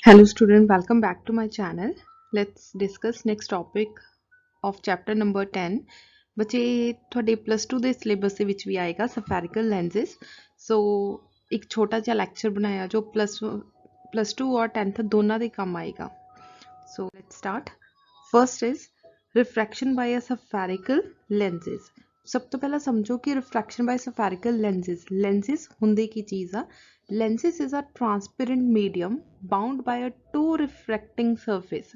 Hello student, welcome back to my channel. Let's discuss next topic of chapter number 10. ਬੱਚੇ ਤੁਹਾਡੇ plus 2 ਦੇ syllabus ਦੇ ਵਿੱਚ ਵੀ ਆਏਗਾ ਸਫੈਰਿਕਲ ਲੈਂਸਿਸ। ਸੋ ਇੱਕ ਛੋਟਾ ਜਿਹਾ ਲੈਕਚਰ ਬਣਾਇਆ ਜੋ ਪਲੱਸ 2 ਔਰ 10th ਦੋਨਾਂ ਦੇ ਕੰਮ ਆਏਗਾ। So let's start. First is refraction by a spherical lenses. ਸਭ ਤੋਂ ਪਹਿਲਾਂ ਸਮਝੋ ਕਿ ਰਿਫਰੈਕਸ਼ਨ ਬਾਈ ਸਫੈਰਿਕਲ ਲੈਂਸਿਸ ਹੁੰਦੇ ਕੀ ਚੀਜ਼ ਆ। lenses is a transparent medium bound by a two refracting surface।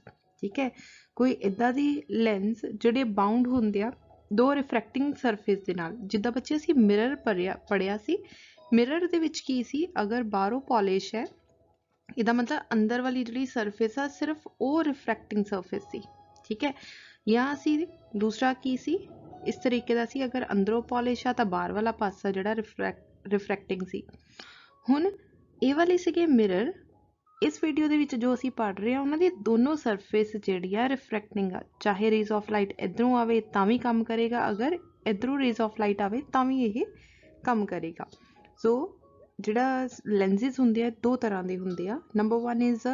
ठीक है, कोई इदा दी lens ਜਿਹੜੇ bound ਹੁੰਦੇ ਆ ਦੋ refracting surface ਦੇ ਨਾਲ। ਜਿੱਦਾਂ ਬੱਚੇ ਅਸੀਂ ਮਿਰਰ ਪੜਿਆ ਸੀ, ਮਿਰਰ ਦੇ ਵਿੱਚ ਕੀ ਸੀ, ਅਗਰ ਬਾਹਰੋਂ ਪੋਲਿਸ਼ ਹੈ ਇਹਦਾ ਮਤਲਬ ਅੰਦਰ ਵਾਲੀ ਜਿਹੜੀ ਸਰਫੇਸ ਆ ਸਿਰਫ ਉਹ ਰਿਫਰੈਕਟਿੰਗ ਸਰਫੇਸ ਸੀ। ਠੀਕ ਹੈ, ਜਾਂ ਅਸੀਂ ਦੂਸਰਾ ਕੀ ਸੀ, ਇਸ ਤਰੀਕੇ ਦਾ ਸੀ, ਅਗਰ ਅੰਦਰੋਂ ਪੋਲਿਸ਼ ਆ ਤਾਂ ਬਾਹਰ ਵਾਲਾ ਪਾਸਾ ਜਿਹੜਾ ਰਿਫਰੈਕਟਿੰਗ ਸੀ। ਹੁਣ ਇਹ ਵਾਲੇ ਸੀਗੇ ਮਿਰਰ। ਇਸ ਵੀਡੀਓ ਦੇ ਵਿੱਚ ਜੋ ਅਸੀਂ ਪੜ੍ਹ ਰਹੇ ਹਾਂ ਉਹਨਾਂ ਦੀ ਦੋਨੋਂ ਸਰਫੇਸ ਜਿਹੜੀ ਆ ਰਿਫਰੈਕਟਿੰਗ ਆ। ਚਾਹੇ ਰੇਜ਼ ਆਫ ਲਾਈਟ ਇੱਧਰੋਂ ਆਵੇ ਤਾਂ ਵੀ ਕੰਮ ਕਰੇਗਾ, ਅਗਰ ਇੱਧਰੋਂ ਰੇਜ਼ ਆਫ ਲਾਈਟ ਆਵੇ ਤਾਂ ਵੀ ਇਹ ਕੰਮ ਕਰੇਗਾ। ਸੋ ਜਿਹੜਾ ਲੈਂਸਿਸ ਹੁੰਦੇ ਆ ਦੋ ਤਰ੍ਹਾਂ ਦੇ ਹੁੰਦੇ ਆ। ਨੰਬਰ 1 ਇਜ਼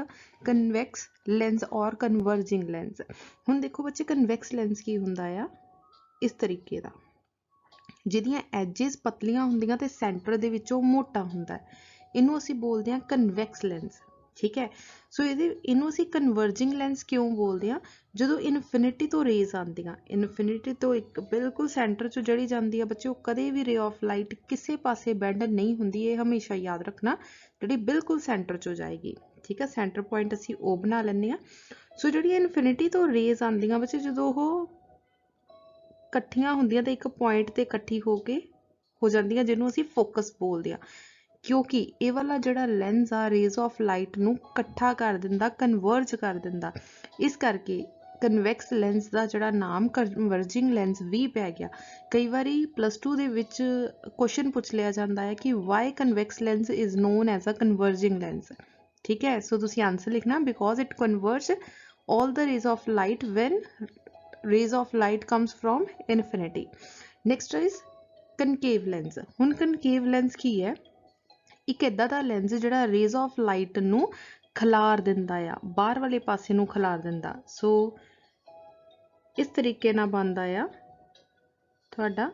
ਕਨਵੈਕਸ ਲੈਂਸ ਔਰ ਕਨਵਰਜਿੰਗ ਲੈਂਸ। ਹੁਣ ਦੇਖੋ ਬੱਚੇ, ਕਨਵੈਕਸ ਲੈਂਸ ਕੀ ਹੁੰਦਾ ਆ, ਇਸ ਤਰੀਕੇ ਦਾ, ਜਿਹਦੀਆਂ ਐਜਿਸ ਪਤਲੀਆਂ ਹੁੰਦੀਆਂ ਤੇ ਸੈਂਟਰ ਦੇ ਵਿੱਚੋਂ ਮੋਟਾ ਹੁੰਦਾ, ਇਹਨੂੰ ਅਸੀਂ ਬੋਲਦੇ ਹਾਂ ਕਨਵੈਕਸ ਲੈਂਸ। ਠੀਕ ਹੈ, ਸੋ ਇਹਨੂੰ ਅਸੀਂ ਕਨਵਰਜਿੰਗ ਲੈਂਸ ਕਿਉਂ ਬੋਲਦੇ ਹਾਂ? ਜਦੋਂ ਇਨਫਿਨਿਟੀ ਤੋਂ ਰੇਜ਼ ਆਉਂਦੀਆਂ, ਇਨਫਿਨਿਟੀ ਤੋਂ ਇੱਕ ਬਿਲਕੁਲ ਸੈਂਟਰ 'ਚੋਂ ਜਿਹੜੀ ਜਾਂਦੀ ਆ ਬੱਚੇ, ਉਹ ਕਦੇ ਵੀ ਰੇ ਆਫ ਲਾਈਟ ਕਿਸੇ ਪਾਸੇ ਬੈਂਡ ਨਹੀਂ ਹੁੰਦੀ। ਇਹ ਹਮੇਸ਼ਾ ਯਾਦ ਰੱਖਣਾ, ਜਿਹੜੀ ਬਿਲਕੁਲ ਸੈਂਟਰ 'ਚੋਂ ਜਾਏਗੀ। ਠੀਕ ਹੈ, ਸੈਂਟਰ ਪੁਆਇੰਟ ਅਸੀਂ ਉਹ ਬਣਾ ਲੈਂਦੇ ਹਾਂ। ਸੋ ਜਿਹੜੀ ਇਨਫਿਨਿਟੀ ਤੋਂ ਰੇਜ਼ ਆਉਂਦੀਆਂ ਬੱਚੇ, ਜਦੋਂ ਉਹ ਇਕੱਠੀਆਂ ਹੁੰਦੀਆਂ ਤੇ ਇੱਕ ਪੁਆਇੰਟ ਤੇ ਇਕੱਠੀ ਹੋ ਜਾਂਦੀਆਂ, ਜਿਹਨੂੰ ਅਸੀਂ ਫੋਕਸ ਬੋਲਦੇ ਹਾਂ। ਕਿਉਂਕਿ ਇਹ ਵਾਲਾ ਜਿਹੜਾ ਲੈਂਸ ਆ ਰੇਜ਼ ਆਫ ਲਾਈਟ ਨੂੰ ਇਕੱਠਾ ਕਰ ਦਿੰਦਾ, ਕਨਵਰਜ ਕਰ ਦਿੰਦਾ। ਇਸ ਕਰਕੇ ਕਨਵੈਕਸ ਲੈਂਸ ਦਾ ਜਿਹੜਾ ਨਾਮ ਕਨਵਰਜਿੰਗ ਲੈਂਸ ਵੀ ਪੈ ਗਿਆ। ਕਈ ਵਾਰੀ ਪਲੱਸ 2 ਦੇ ਵਿੱਚ ਕੁਐਸਚਨ ਪੁੱਛ ਲਿਆ ਜਾਂਦਾ ਹੈ ਕਿ why convex lens is known as a converging lens. ਠੀਕ ਹੈ, ਸੋ ਤੁਸੀਂ ਆਨਸਰ ਲਿਖਣਾ, because it converge all the rays of light when rays of light comes from infinity। next is concave lens। ਹੁਣ concave lens ਕੀ ਹੈ? ਇੱਕ ਇੱਦਾਂ ਦਾ lens ਜਿਹੜਾ raise of light ਨੂੰ ਖਿਲਾਰ ਦਿੰਦਾ ਆ, ਬਾਹਰ ਵਾਲੇ ਪਾਸੇ ਨੂੰ ਖਿਲਾਰ ਦਿੰਦਾ। ਸੋ ਇਸ ਤਰੀਕੇ ਨਾਲ ਬਣਦਾ ਆ ਤੁਹਾਡਾ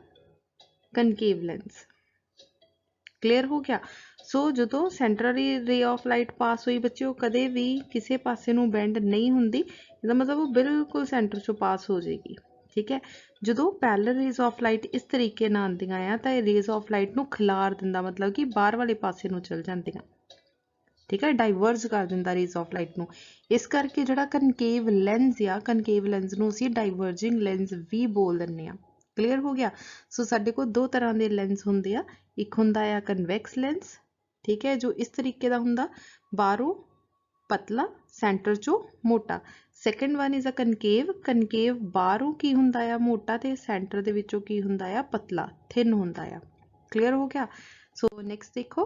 ਕਨਕੇਵ ਲੈਂਸ। ਕਲੀਅਰ ਹੋ ਗਿਆ? ਸੋ ਜਦੋਂ ਸੈਂਟਰਲੀ ਰੇ ਆਫ ਲਾਈਟ ਪਾਸ ਹੋਈ ਬੱਚੇ, ਉਹ ਕਦੇ ਵੀ ਕਿਸੇ ਪਾਸੇ ਨੂੰ ਬੈਂਡ ਨਹੀਂ ਹੁੰਦੀ। ਇਹਦਾ ਮਤਲਬ ਉਹ ਬਿਲਕੁਲ ਸੈਂਟਰ 'ਚੋਂ ਪਾਸ ਹੋ ਜਾਏਗੀ। ਠੀਕ ਹੈ, ਜਦੋਂ ਪੈਰਲਲ ਰੇਜ਼ ਆਫ ਲਾਈਟ ਇਸ ਤਰੀਕੇ ਨਾਲ ਆਉਂਦੀਆਂ ਆ ਤਾਂ ਇਹ ਰੇਜ਼ ਆਫ ਲਾਈਟ ਨੂੰ ਖਿਲਾਰ ਦਿੰਦਾ, ਮਤਲਬ ਕਿ ਬਾਹਰ ਵਾਲੇ ਪਾਸੇ ਨੂੰ ਚਲ ਜਾਂਦੀਆਂ। ਠੀਕ ਹੈ, ਡਾਈਵਰਜ ਕਰ ਦਿੰਦਾ ਰੇਜ਼ ਆਫ ਲਾਈਟ ਨੂੰ। ਇਸ ਕਰਕੇ ਜਿਹੜਾ ਕਨਕੇਵ ਲੈਂਸ ਆ, ਕਨਕੇਵ ਲੈਂਸ ਨੂੰ ਅਸੀਂ ਡਾਈਵਰਜਿੰਗ ਲੈਂਸ ਵੀ ਬੋਲ ਦਿੰਦੇ ਹਾਂ। ਕਲੀਅਰ ਹੋ ਗਿਆ? ਸੋ ਸਾਡੇ ਕੋਲ ਦੋ ਤਰ੍ਹਾਂ ਦੇ ਲੈਂਸ ਹੁੰਦੇ ਆ। ਇੱਕ ਹੁੰਦਾ ਆ ਕਨਵੈਕਸ ਲੈਂਸ, ਠੀਕ ਹੈ, ਜੋ ਇਸ ਤਰੀਕੇ ਦਾ ਹੁੰਦਾ, ਬਾਹਰੋਂ ਪਤਲਾ, ਸੈਂਟਰ 'ਚੋਂ ਮੋਟਾ। Second one is a concave. Concave ਬਾਹਰੋਂ ਕੀ ਹੁੰਦਾ ਆ, ਮੋਟਾ, ਤੇ ਸੈਂਟਰ ਦੇ ਵਿੱਚੋਂ ਕੀ ਹੁੰਦਾ ਆ, ਪਤਲਾ, ਥਿਨ ਹੁੰਦਾ ਆ। ਕਲੀਅਰ ਹੋ ਗਿਆ? ਸੋ ਨੈਕਸਟ ਦੇਖੋ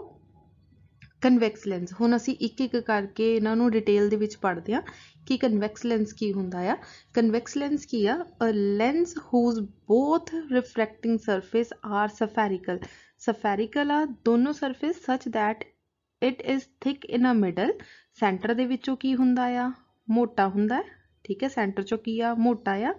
ਕਨਵੈਕਸ ਲੈਂਸ। ਹੁਣ ਅਸੀਂ ਇੱਕ ਇੱਕ ਕਰਕੇ ਇਹਨਾਂ ਨੂੰ ਡਿਟੇਲ ਦੇ ਵਿੱਚ ਪੜ੍ਹਦੇ ਹਾਂ ਕਿ ਕਨਵੈਕਸ ਲੈਂਸ ਕੀ ਹੁੰਦਾ ਆ। ਕਨਵੈਕਸ ਲੈਂਸ ਕੀ ਆ? A lens whose both refracting surface are spherical. Spherical ਆ ਦੋਨੋਂ surface, such that it is thick in a middle. Centre ਦੇ ਵਿੱਚੋਂ ਕੀ ਹੁੰਦਾ ਆ, ਮੋਟਾ ਹੁੰਦਾ। ਠੀਕ ਹੈ, ਸੈਂਟਰ 'ਚੋਂ ਕੀ ਆ, ਮੋਟਾ ਆ।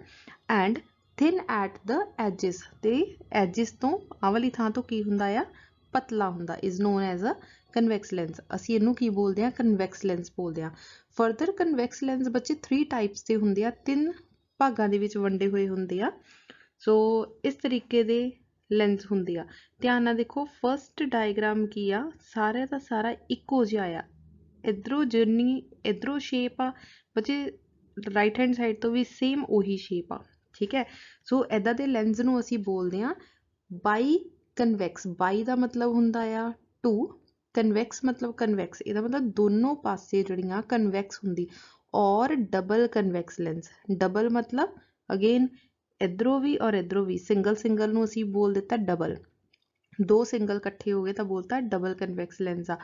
ਐਂਡ ਥਿਨ ਐਟ ਦ ਐਜਿਸ, ਤੇ ਐਜਿਸ ਤੋਂ ਆਹ ਵਾਲੀ ਥਾਂ ਤੋਂ ਕੀ ਹੁੰਦਾ ਆ, ਪਤਲਾ ਹੁੰਦਾ। Is known as a convex lens. ਅਸੀਂ ਇਹਨੂੰ ਕੀ ਬੋਲਦੇ ਹਾਂ, ਕਨਵੈਕਸ ਲੈਂਸ ਬੋਲਦੇ ਹਾਂ। ਫਰਦਰ ਕਨਵੈਕਸ ਲੈਂਸ ਬੱਚੇ 3 ਟਾਈਪਸ ਦੇ ਹੁੰਦੇ ਆ, 3 ਭਾਗਾਂ ਦੇ ਵਿੱਚ ਵੰਡੇ ਹੋਏ ਹੁੰਦੇ ਆ। ਸੋ ਇਸ ਤਰੀਕੇ ਦੇ ਲੈਂਸ ਹੁੰਦੇ ਆ। ਧਿਆਨ ਨਾਲ ਦੇਖੋ, ਫਸਟ ਡਾਇਗਰਾਮ ਕੀ ਆ, ਸਾਰਾ ਦਾ ਸਾਰਾ ਇੱਕੋ ਜਿਹਾ ਆ। ਇੱਧਰੋਂ ਜਰਨੀ, ਇੱਧਰੋਂ ਸ਼ੇਪ ਆ ਬੱਚੇ, ਰਾਈਟ ਹੈਂਡ ਸਾਈਡ ਤੋਂ ਵੀ ਸੇਮ ਉਹੀ ਸ਼ੇਪ ਆ। ਠੀਕ ਹੈ, ਸੋ ਇੱਦਾਂ ਦੇ ਲੈਂਸ ਨੂੰ ਅਸੀਂ ਬੋਲਦੇ ਹਾਂ ਬਾਈ ਕਨਵੈਕਸ। ਬਾਈ ਦਾ ਮਤਲਬ ਹੁੰਦਾ ਆ 2, ਕਨਵੈਕਸ ਮਤਲਬ ਕਨਵੈਕਸ, ਇਹਦਾ ਮਤਲਬ ਦੋਨੋਂ ਪਾਸੇ ਜਿਹੜੀਆਂ ਕਨਵੈਕਸ ਹੁੰਦੀ। ਔਰ ਡਬਲ ਕਨਵੈਕਸ ਲੈਂਸ। ਡਬਲ ਮਤਲਬ ਅਗੇਨ ਇੱਧਰੋਂ ਵੀ ਔਰ ਇੱਧਰੋਂ ਵੀ। ਸਿੰਗਲ ਨੂੰ ਅਸੀਂ ਬੋਲ ਦਿੱਤਾ ਡਬਲ, ਦੋ ਸਿੰਗਲ ਇਕੱਠੇ ਹੋ ਗਏ ਤਾਂ ਬੋਲਤਾ ਡਬਲ ਕਨਵੈਕਸ ਲੈਂਸ ਆ।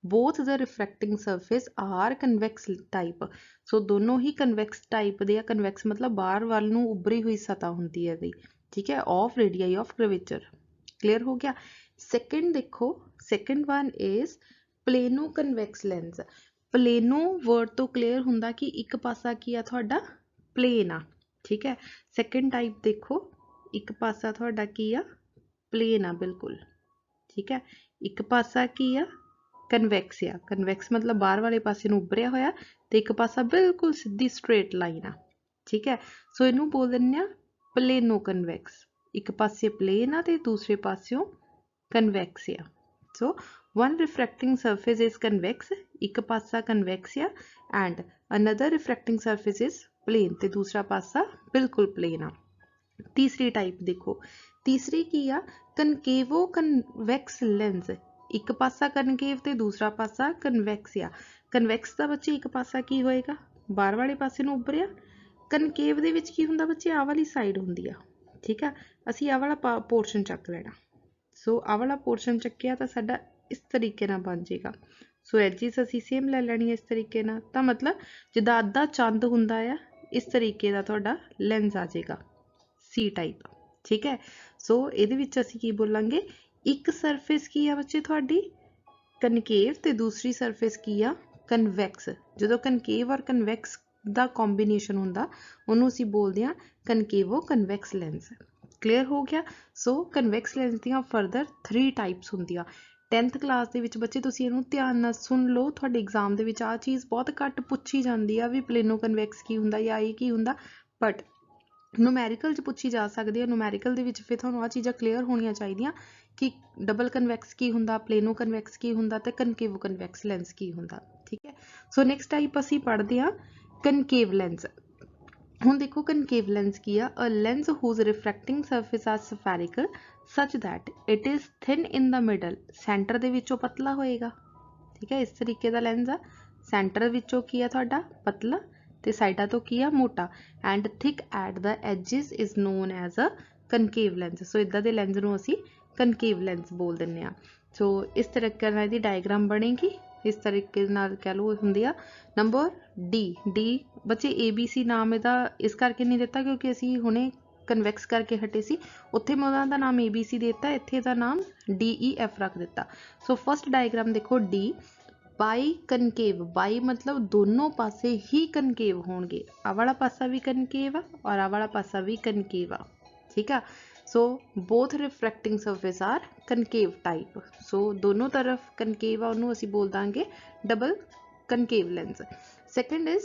ਬੋਥ ਦ ਰਿਫਰੈਕਟਿੰਗ ਸਰਫੇਸ ਆਰ ਕਨਵੈਕਸ ਟਾਈਪ। ਸੋ ਦੋਨੋਂ ਹੀ ਕਨਵੈਕਸ ਟਾਈਪ ਦੇ ਆ। ਕਨਵੈਕਸ ਮਤਲਬ ਬਾਹਰ ਵੱਲ ਨੂੰ ਉੱਭਰੀ ਹੋਈ ਸਤ੍ਹਾ ਹੁੰਦੀ ਹੈ ਇਹਦੀ। ਠੀਕ ਹੈ, of radii of curvature. Clear ਹੋ ਗਿਆ? ਸੈਕਿੰਡ ਦੇਖੋ, second one is plano convex lens. Plano word तो क्लीयर हुंदा कि एक पासा की आ तुहाडा प्लेन आ, ठीक है। सैकेंड टाइप देखो, एक पासा तुहाडा की आ प्लेन आ बिल्कुल, ठीक है। एक पासा की आ कन्वैक्स आ, कन्वैक्स मतलब बाहर वाले पासे नूं उभरिया होया ते एक पासा बिल्कुल सीधी स्ट्रेट लाइन आ, ठीक है। सो इनू बोल दिंदे आ प्लेनो कन्वैक्स, एक पासे प्लेन आ ते दूसरे पासियों कन्वैक्स आ। So one refracting surface is convex, एक पासा कन्वैक्स आ and another refracting surface is plane ते दूसरा पासा बिल्कुल प्लेन आ। तीसरी टाइप देखो, तीसरी की आ कनकेवो कन्वैक्स लेंस, एक पासा कनकेव ते दूसरा पासा कन्वैक्स आ। कन्वैक्स दा बच्चे एक पासा की होएगा बाहर वाले पासे नूं उभरिया, कनकेव दे विच की हुंदा बच्चे आ वाली साइड हुंदी आ, ठीक है। असीं आ वाला पोर्शन चक लेना, सो आ वाला पोर्शन चक्किया तो साडा इस तरीके नाल बन जाएगा। सो एजिस असीं सेम ले लैणी इस तरीके नाल, तां मतलब जिद्दां अद्धा चंद हुंदा आ इस तरीके दा तुहाडा लेंस आ जाएगा सी टाइप, ठीक है। सो इहदे विच असीं की बोलांगे, एक सरफेस की आ बच्चे तुहाडी कनकेव ते दूसरी सरफेस की आ कन्वैक्स। जदों कनकेव और कन्वैक्स दा कॉम्बीनेशन हुंदा उहनूं असीं बोलदे आ कनकेवो कन्वैक्स लेंस। क्लीयर हो गया। सो कन्वैक्स लेंस दीयां फरदर 3 टाइप्स हुंदियां। 10th क्लास ਦੇ ਵਿੱਚ ਬੱਚੇ ਤੁਸੀਂ ਇਹਨੂੰ ਧਿਆਨ ਨਾਲ ਸੁਣ ਲਓ, ਤੁਹਾਡੇ ਐਗਜ਼ਾਮ ਦੇ ਵਿੱਚ ਆ ਚੀਜ਼ ਬਹੁਤ ਘੱਟ ਪੁੱਛੀ ਜਾਂਦੀ ਆ ਵੀ ਪਲੇਨੋ ਕਨਵੈਕਸ ਕੀ ਹੁੰਦਾ ਜਾਂ ਇਹ ਕੀ ਹੁੰਦਾ, ਬਟ ਨੂਮੈਰੀਕਲ 'ਚ ਪੁੱਛੀ ਜਾ ਸਕਦੀ ਹੈ। ਨੂਮੈਰੀਕਲ ਦੇ ਵਿੱਚ ਫਿਰ ਤੁਹਾਨੂੰ ਆ ਚੀਜ਼ਾਂ ਕਲੀਅਰ ਹੋਣੀਆਂ ਚਾਹੀਦੀਆਂ ਕਿ ਡਬਲ ਕਨਵੈਕਸ ਕੀ ਹੁੰਦਾ, ਪਲੇਨੋ ਕਨਵੈਕਸ ਕੀ ਹੁੰਦਾ ਤੇ ਕਨਕੇਵ ਕਨਵੈਕਸ ਲੈਂਸ ਕੀ ਹੁੰਦਾ, ਠੀਕ ਹੈ। ਸੋ ਨੈਕਸਟ ਟਾਈਪ ਅਸੀਂ ਪੜ੍ਹਦੇ ਹਾਂ ਕਨਕੇਵ ਲੈਂਸ। ਹੁਣ ਦੇਖੋ ਕਨਕੇਵ ਲੈਂਸ ਕੀ ਆ, a lens whose refracting surface are spherical such that it is thin in the middle, centre ਦੇ ਵਿੱਚੋਂ ਪਤਲਾ ਹੋਏਗਾ, ਠੀਕ ਹੈ। ਇਸ ਤਰੀਕੇ ਦਾ ਲੈਂਸ ਆ, ਸੈਂਟਰ ਵਿੱਚੋਂ ਕੀ ਆ ਤੁਹਾਡਾ ਪਤਲਾ ਤੇ ਸਾਈਡਾਂ ਤੋਂ ਕੀ ਆ ਮੋਟਾ, and thick at the edges is known as a concave lens. So ਇਦਾਂ ਦੇ ਲੈਂਸ ਨੂੰ ਅਸੀਂ ਕਨਕੇਵ ਲੈਂਸ ਬੋਲ ਦਿੰਦੇ ਆ। ਸੋ ਇਸ ਤਰੀਕੇ ਨਾਲ ਇਹਦੀ ਡਾਇਗਰਾਮ ਬਣੇਗੀ, ਇਸ ਤਰੀਕੇ ਨਾਲ ਕਹਿ ਲਓ ਹੁੰਦੀ ਆ। ਨੰਬਰ ਡੀ ਬੱਚੇ ABC ਨਾਮ ਇਹਦਾ ਇਸ ਕਰਕੇ ਨਹੀਂ ਦਿੱਤਾ ਕਿਉਂਕਿ ਅਸੀਂ ਹੁਣੇ ਕਨਵੈਕਸ ਕਰਕੇ ਹਟੇ ਸੀ, ਉੱਥੇ ਮੈਂ ਉਹਦਾ ਨਾਮ ABC ਦੇ ਦਿੱਤਾ, ਇੱਥੇ ਦਾ ਨਾਮ DEF ਰੱਖ ਦਿੱਤਾ। ਸੋ ਫਸਟ ਡਾਇਗਰਾਮ ਦੇਖੋ ਡੀ, ਬਾਈ ਕਨਕੇਵ, ਬਾਈ ਮਤਲਬ ਦੋਨੋਂ ਪਾਸੇ ਹੀ ਕਨਕੇਵ ਹੋਣਗੇ, ਆਹ ਵਾਲਾ ਪਾਸਾ ਵੀ ਕਨਕੇਵ ਆ ਔਰ ਆਹ ਵਾਲਾ ਪਾਸਾ ਵੀ ਕਨਕੇਵ ਆ, ਠੀਕ ਆ। ਸੋ ਬੋਥ ਰਿਫਰੈਕਟਿੰਗ ਸਰਫੇਸ ਆਰ ਕਨਕੇਵ ਟਾਈਪ, ਸੋ ਦੋਨੋਂ ਤਰਫ ਕਨਕੇਵ ਆ, ਉਹਨੂੰ ਅਸੀਂ ਬੋਲ ਦਾਂਗੇ ਡਬਲ ਕਨਕੇਵ ਲੈਂਸ। ਸੈਕਿੰਡ ਇਜ਼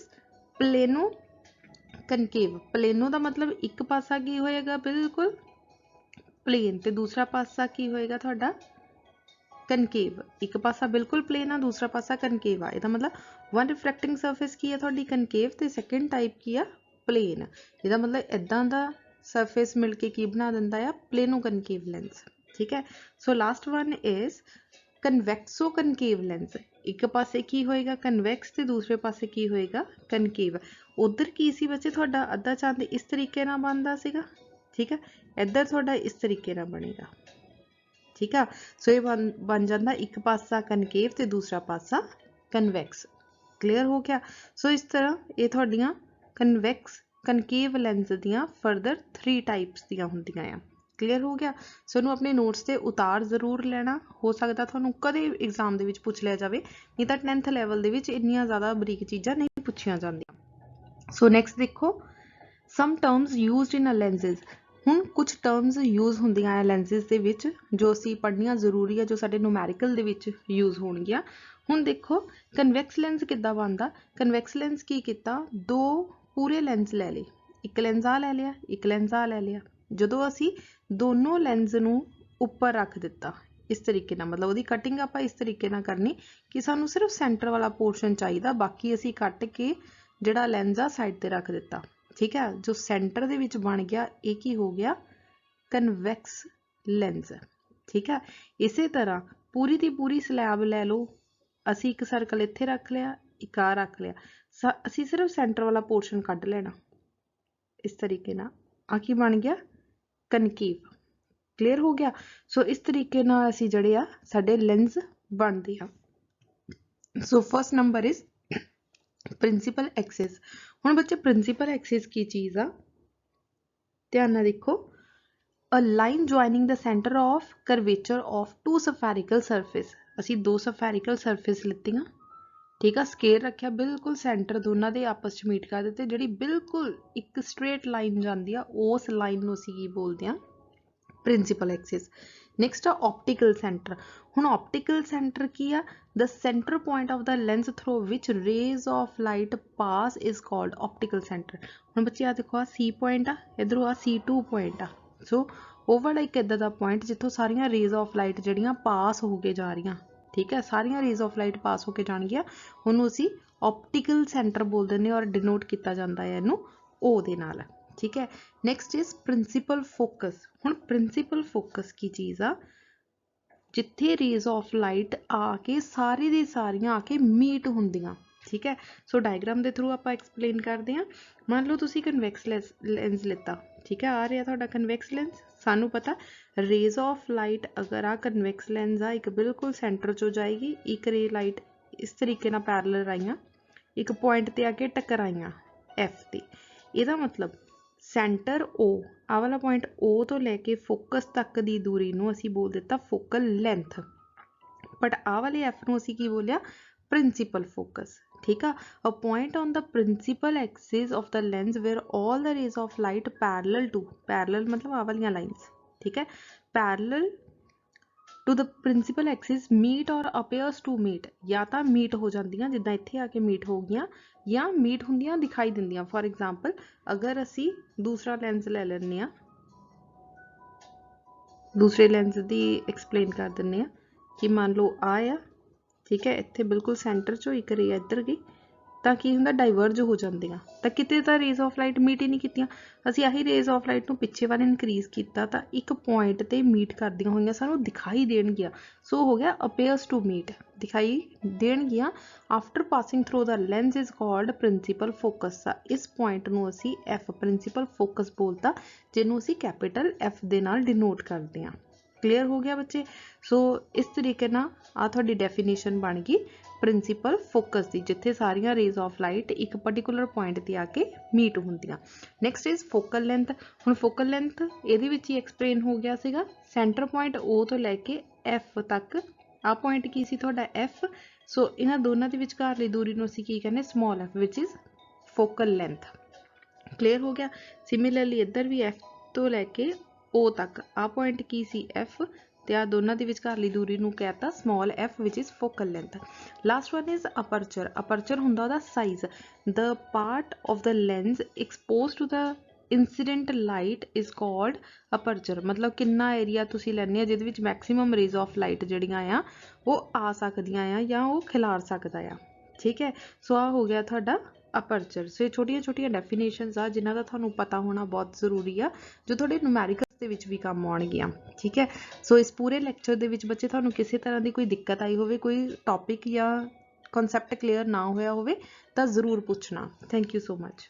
ਪਲੇਨੋ ਕਨਕੇਵ, ਪਲੇਨੋ ਦਾ ਮਤਲਬ ਇੱਕ ਪਾਸਾ ਕੀ ਹੋਏਗਾ ਬਿਲਕੁਲ ਪਲੇਨ ਤੇ ਦੂਸਰਾ ਪਾਸਾ ਕੀ ਹੋਏਗਾ ਤੁਹਾਡਾ ਕਨਕੇਵ। ਇੱਕ ਪਾਸਾ ਬਿਲਕੁਲ ਪਲੇਨ ਆ, ਦੂਸਰਾ ਪਾਸਾ ਕਨਕੇਵ ਆ, ਇਹਦਾ ਮਤਲਬ ਵਨ ਰਿਫਰੈਕਟਿੰਗ ਸਰਫੇਸ ਕੀ ਆ ਤੁਹਾਡੀ ਕਨਕੇਵ ਤੇ ਸੈਕਿੰਡ ਟਾਈਪ ਕੀ ਆ ਪਲੇਨ। ਇਹਦਾ ਮਤਲਬ ਇਦਾਂ ਦਾ ਸਰਫੇਸ ਮਿਲ ਕੇ ਕੀ ਬਣਾ ਦਿੰਦਾ ਆ ਪਲੇਨੋ ਕਨਕੇਵ ਲੈਂਸ, ਠੀਕ ਹੈ। So last one is convexo concave lens, ਇੱਕ ਪਾਸੇ ਕੀ ਹੋਏਗਾ ਕਨਵੈਕਸ ਤੇ ਦੂਸਰੇ ਪਾਸੇ ਕੀ ਹੋਏਗਾ ਕਨਕੇਵ। ਉਧਰ ਕੀ ਸੀ ਬੱਚੇ ਤੁਹਾਡਾ ਅੱਧਾ ਚੰਦ ਇਸ ਤਰੀਕੇ ਨਾਲ ਬਣਦਾ ਸੀਗਾ, ਠੀਕ ਹੈ। ਇੱਧਰ ਤੁਹਾਡਾ ਇਸ ਤਰੀਕੇ ਨਾਲ ਬਣੇਗਾ, ਠੀਕ ਆ। ਸੋ ਇਹ ਬਣ ਜਾਂਦਾ ਇੱਕ ਪਾਸਾ ਕਨਕੇਵ ਤੇ ਦੂਸਰਾ ਪਾਸਾ ਕਨਵੈਕਸ। ਕਲੀਅਰ ਹੋ ਗਿਆ। ਸੋ ਇਸ ਤਰ੍ਹਾਂ ਇਹ ਤੁਹਾਡੀਆਂ ਕਨਵੈਕਸ ਕਨਕੇਵ ਲੈਂਸ ਦੀਆਂ ਫਰਦਰ 3 ਟਾਈਪਸ ਦੀਆਂ ਹੁੰਦੀਆਂ ਆ। ਕਲੀਅਰ ਹੋ ਗਿਆ। ਸੋ ਇਹਨੂੰ ਆਪਣੇ ਨੋਟਸ ਤੇ ਉਤਾਰ ਜ਼ਰੂਰ ਲੈਣਾ, ਹੋ ਸਕਦਾ ਤੁਹਾਨੂੰ ਕਦੇ ਐਗਜ਼ਾਮ ਦੇ ਵਿੱਚ ਪੁੱਛ ਲਿਆ ਜਾਵੇ, ਨਹੀਂ ਤਾਂ 10th ਲੈਵਲ ਦੇ ਵਿੱਚ ਇੰਨੀਆਂ ਜ਼ਿਆਦਾ ਬਰੀਕ ਚੀਜ਼ਾਂ ਨਹੀਂ ਪੁੱਛੀਆਂ ਜਾਂਦੀਆਂ। ਸੋ ਨੈਕਸਟ ਦੇਖੋ ਸਮ ਟਰਮਸ ਯੂਜ਼ਡ ਇਨ ਅ ਲੈਂਸਿਸ। ਹੁਣ ਕੁਝ ਟਰਮਸ ਯੂਜ਼ ਹੁੰਦੀਆਂ ਆ ਲੈਂਸਿਸ ਦੇ ਵਿੱਚ ਜੋ ਅਸੀਂ ਪੜ੍ਹਨੀਆਂ ਜ਼ਰੂਰੀ ਆ, ਜੋ ਸਾਡੇ ਨੂਮੈਰੀਕਲ ਦੇ ਵਿੱਚ ਯੂਜ਼ ਹੋਣਗੀਆਂ। ਹੁਣ ਦੇਖੋ ਕਨਵੈਕਸ ਲੈਂਸ ਕਿੱਦਾਂ ਬਣਦਾ। ਕਨਵੈਕਸ ਲੈਂਸ ਕੀ ਕੀਤਾ, ਦੋ ਪੂਰੇ ਲੈਂਸ ਲੈ ਲਏ, ਇੱਕ ਲੈਂਸ ਆ ਲੈ ਲਿਆ, ਇੱਕ ਲੈਂਸ ਆ ਲੈ ਲਿਆ। ਜਦੋਂ ਅਸੀਂ ਦੋਨੋਂ ਲੈਂਸ ਨੂੰ ਉੱਪਰ ਰੱਖ ਦਿੱਤਾ ਇਸ ਤਰੀਕੇ ਨਾਲ, ਮਤਲਬ ਉਹਦੀ ਕਟਿੰਗ ਆਪਾਂ ਇਸ ਤਰੀਕੇ ਨਾਲ ਕਰਨੀ ਕਿ ਸਾਨੂੰ ਸਿਰਫ ਸੈਂਟਰ ਵਾਲਾ ਪੋਰਸ਼ਨ ਚਾਹੀਦਾ, ਬਾਕੀ ਅਸੀਂ ਕੱਟ ਕੇ ਜਿਹੜਾ ਲੈਂਸ ਆ ਸਾਈਡ ਤੇ ਰੱਖ ਦਿੱਤਾ, ਠੀਕ ਹੈ। ਜੋ ਸੈਂਟਰ ਦੇ ਵਿੱਚ ਬਣ ਗਿਆ ਇਹ ਕੀ ਹੋ ਗਿਆ ਕਨਵੈਕਸ ਲੈਂਸ, ਠੀਕ ਹੈ। ਇਸੇ ਤਰ੍ਹਾਂ ਪੂਰੀ ਦੀ ਪੂਰੀ ਸਲੈਬ ਲੈ ਲਓ, ਅਸੀਂ ਇੱਕ ਸਰਕਲ ਇੱਥੇ ਰੱਖ ਲਿਆ, ਇੱਕ ਆ ਰੱਖ ਲਿਆ, ਅਸੀਂ ਸਿਰਫ ਸੈਂਟਰ ਵਾਲਾ ਪੋਰਸ਼ਨ ਕੱਢ ਲੈਣਾ ਇਸ ਤਰੀਕੇ ਨਾਲ, ਆ ਕੀ ਬਣ ਗਿਆ ਕਨਕੇਵ। ਕਲੀਅਰ ਹੋ ਗਿਆ। ਸੋ ਇਸ ਤਰੀਕੇ ਨਾਲ ਅਸੀਂ ਜਿਹੜੇ ਆ ਸਾਡੇ ਲੈਂਸ ਬਣਦੇ ਆ। So first number is principal Axis. ਹੁਣ ਬੱਚੇ ਪ੍ਰਿੰਸੀਪਲ ਐਕਸਿਸ ਕੀ ਚੀਜ਼ ਆ, ਧਿਆਨ ਨਾਲ ਦੇਖੋ। A line joining the centre of curvature of 2 spherical surface. ਅਸੀਂ 2 ਸਫੈਰਿਕਲ ਸਰਫੇਸ ਲਿੱਤੀਆਂ, ठीक है। स्केल रखिया बिल्कुल सेंटर दोनों के आपस च मीट कर दिते, जिहड़ी बिल्कुल एक स्ट्रेट लाइन जाती है उस लाइन नूं असीं की बोलते हैं प्रिंसीपल एक्सिस। नैक्सट आ ऑप्टिकल सेंटर। हुण ऑप्टिकल सेंटर की आ, the centre point of the lens through which rays of light pass is called optical centre. हुण बच्चे आ देखो, आ सी पॉइंट आ, इधरों आ C2 पॉइंट आ। सो ओवल एक इदां दा पॉइंट जिथों सारियां रेज ऑफ लाइट जिहड़ियां पास हो के जा रही, ठीक है, सारियां रेज ऑफ लाइट पास होके जाणगियां, उहनूं असीं ऑप्टिकल सेंटर बोल दिंदे और डिनोट किया जाता है इहनूं ओ दे नाल, ठीक है। Next is principal focus. हुण प्रिंसीपल फोकस की चीज़ आ जिथे रेज ऑफ लाइट आके सारी दी सारियां आके मीट हुंदियां, ठीक है। सो डायग्राम के थ्रू आप एक्सप्लेन करते हैं। मान लो तुसी कन्वैक्स लेंस लिता, ठीक है, आ रहा तुहाडा कन्वैक्स लेंस, सानू पता रेज ऑफ लाइट अगर आ कन्वैक्स लेंस आ एक बिल्कुल सेंटर चो जाएगी, एक रे लाइट इस तरीके नाल पैरलल आईयां, एक पॉइंट ते आके टकराइयां F ते, इहदा मतलब सेंटर O, आ वाला पॉइंट O तो लैके फोकस तक की दूरी नूं असीं बोल दिता फोकल लेंथ, बट आ वाले F नूं असीं की बोलिया प्रिंसीपल फोकस, ठीक है। A point on the principal axis of the lens where all the rays of light parallel to, parallel मतलब आ वालियां लाइन्स, ठीक है, parallel to the principal axis meet और अपेयर्स टू मीट, या तो मीट हो जांदियां जिद्दां इत्थे आके मीट हो गईयां, या मीट हुंदियां दिखाई दिंदियां। फॉर एग्जाम्पल अगर असी दूसरा लेंस ले लैने आ, दूसरे लेंस की एक्सप्लेन कर दिंने आ कि मान लो आ, ठीक है, इत्थे बिल्कुल सेंटर चो एक रे इधर गई तो की हुंदा डाइवर्ज हो जांदियां, तो किते तो रेज ऑफ लाइट मीट ही नहीं कीतियां, असीं आही रेज ऑफ लाइट नूं पिछे वाले इनक्रीज किया तो एक पॉइंट ते मीट करदियां होईयां सानूं दिखाई देणगियां। सो हो गया अपेयर्स टू मीट, दिखाई देणगियां after passing through the lens is called principal focus. इस पॉइंट नूं असीं F प्रिंसीपल फोकस बोलता, जिन्हों असीं कैपिटल F दे नाल डिनोट करते हैं। क्लीयर हो गया बच्चे। सो इस तरीके ना आ थोड़ी डेफिनेशन बन गई प्रिंसीपल फोकस की, जिथे सारियां रेज ऑफ लाइट एक पर्टिकुलर पॉइंट ते आके मीट होंदियां। Next is focal length. हुण फोकल लेंथ इहदे विच ही एक्सप्लेन हो गया सीगा, सेंटर पॉइंट O तो लैके F तक, आ पॉइंट की सी तुहाडा F। सो इन्हां दोनों के विचकारली दूरी नूं असीं की कहने small f which is focal length. Clear हो गया। सिमिलरली इधर भी F तो लैके O तक आ पॉइंट की सी F, ते आ दोनों की विचकारली दूरी नूं कहता small f which is focal length. Last one is aperture. Aperture हुंदा ओहदा size, the part of the lens expose to the incident light is called aperture. मतलब कितना एरिया तुसी लैंदे आ जिहदे विच मैक्सीमम रेज ऑफ लाइट जिहड़ियां आ वो आ सकदियां आ या वो खिलार सकदा आ, ठीक है। सो आ हो गया तुहाडा अपर्चर। सो ये छोटिया छोटिया डेफिनेशनस आ जिन्हां दा तुहानूं पता होना बहुत जरूरी आ, जो तुहाडे न्यूमैरिकल्स दे विच भी काम आउणगियां, ठीक है। सो इस पूरे लैक्चर दे विच बच्चे तुहानूं किसी तरह की कोई दिक्कत आई होवे, कोई टॉपिक या कॉन्सैप्ट क्लीयर ना होया होवे तां जरूर पुछना। Thank you so much.